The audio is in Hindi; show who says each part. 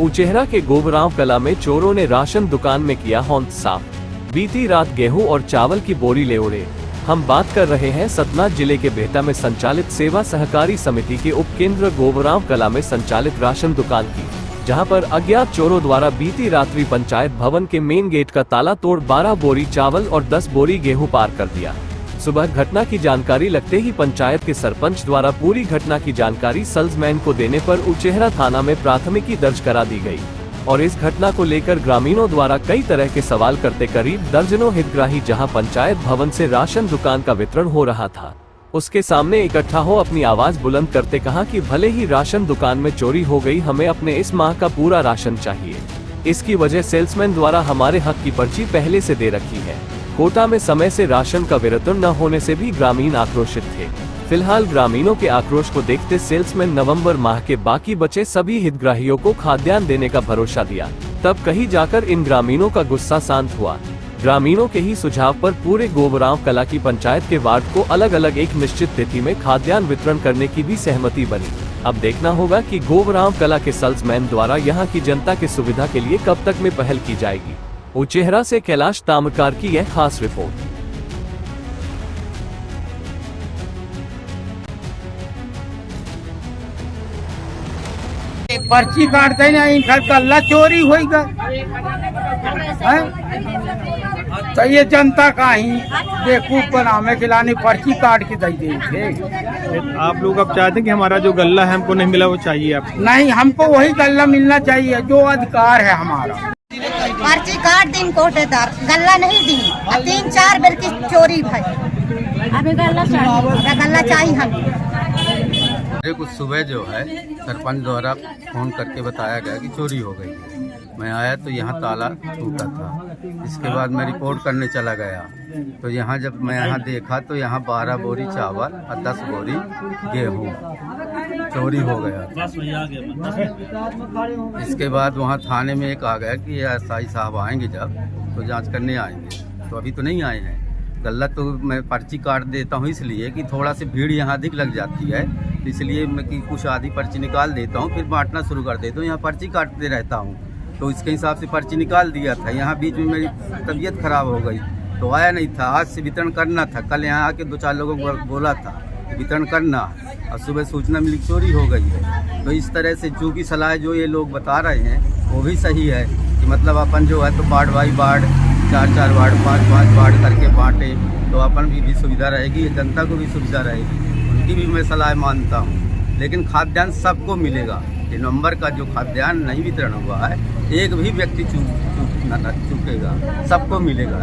Speaker 1: उचेहरा के गोबराव कला में चोरों ने राशन दुकान में किया हौंद साफ। बीती रात गेहूं और चावल की बोरी ले उड़े। हम बात कर रहे हैं सतना जिले के बेहटा में संचालित सेवा सहकारी समिति के उप केंद्र गोबराव कला में संचालित राशन दुकान की, जहां पर अज्ञात चोरों द्वारा बीती रात्रि पंचायत भवन के मेन गेट का ताला तोड़ 12 बोरी चावल और 10 बोरी गेहूं पार कर दिया। सुबह घटना की जानकारी लगते ही पंचायत के सरपंच द्वारा पूरी घटना की जानकारी सेल्समैन को देने पर उचेहरा थाना में प्राथमिकी दर्ज करा दी गई और इस घटना को लेकर ग्रामीणों द्वारा कई तरह के सवाल करते करीब दर्जनों हितग्राही जहां पंचायत भवन से राशन दुकान का वितरण हो रहा था, उसके सामने इकट्ठा हो अपनी आवाज बुलंद करते कहा कि भले ही राशन दुकान में चोरी हो गई, हमें अपने इस माह का पूरा राशन चाहिए। इसकी वजह सेल्समैन द्वारा हमारे हक की पर्ची पहले से दे रखी है। कोटा में समय से राशन का वितरण न होने से भी ग्रामीण आक्रोशित थे। फिलहाल ग्रामीणों के आक्रोश को देखते सेल्समैन नवंबर माह के बाकी बचे सभी हितग्राहियों को खाद्यान्न देने का भरोसा दिया। तब कहीं जाकर इन ग्रामीणों का गुस्सा शांत हुआ। ग्रामीणों के ही सुझाव पर पूरे गोबराव कला की पंचायत के वार्ड को अलग अलग एक निश्चित तिथि में खाद्यान्न वितरण करने की भी सहमति बनी। अब देखना होगा कि गोबराव कला के सेल्समैन द्वारा यहाँ की जनता की सुविधा के लिए कब तक में पहल की जाएगी। उचेहरा से कैलाश ताम्रकार की यह खास रिपोर्ट।
Speaker 2: पर्ची काटते नहीं, इनका गल्ला चोरी हो गया। तो ये जनता का ही बेवकूफ बनाने के लाने पर्ची काट के दे थे।
Speaker 3: आप लोग अब चाहते हैं कि हमारा जो गल्ला है हमको नहीं मिला, वो चाहिए आपको?
Speaker 2: नहीं, हमको वही गल्ला मिलना चाहिए जो अधिकार है हमारा।
Speaker 4: पर्ची काट दिन कोटेदार, गल्ला नहीं दी। 3-4 बेर की चोरी भाई, अभी गल्ला चाहिए हमें।
Speaker 5: कुछ सुबह जो है सरपंच द्वारा फोन करके बताया गया कि चोरी हो गई है। मैं आया तो यहाँ ताला टूटा था। इसके बाद मैं रिपोर्ट करने चला गया तो यहाँ जब मैं यहाँ देखा तो यहाँ 12 बोरी चावल और 10 बोरी गेहूँ चोरी हो गया। इसके बाद वहाँ थाने में एक आ गया कि एसआई साहब आएंगे जब तो जांच करने आएंगे, तो अभी तो नहीं आए हैं। गल्ला तो मैं पर्ची काट देता हूँ इसलिए कि थोड़ा सी भीड़ यहाँ अधिक लग जाती है, इसलिए मैं कि कुछ आधी पर्ची निकाल देता हूँ, फिर बांटना शुरू कर देता हूँ। यहाँ पर्ची काटते रहता हूँ तो इसके हिसाब से पर्ची निकाल दिया था। यहाँ बीच में मेरी तबीयत खराब हो गई तो आया नहीं था। आज से वितरण करना था, कल यहाँ आके 2-4 लोगों को बोला था वितरण करना, और सुबह सूचना मिली चोरी हो गई है। तो इस तरह से जो की सलाह जो ये लोग बता रहे हैं वो भी सही है कि मतलब अपन जो है तो ward by ward 4-4 ward 5-5 ward करके बांटे तो अपन भी सुविधा रहेगी, जनता को भी सुविधा रहेगी। उनकी भी मैं सलाह मानता हूँ, लेकिन खाद्यान्न सबको मिलेगा। ये नवंबर का जो खाद्यान्न नहीं वितरण हुआ है, एक भी व्यक्ति चूकेगा, सबको मिलेगा।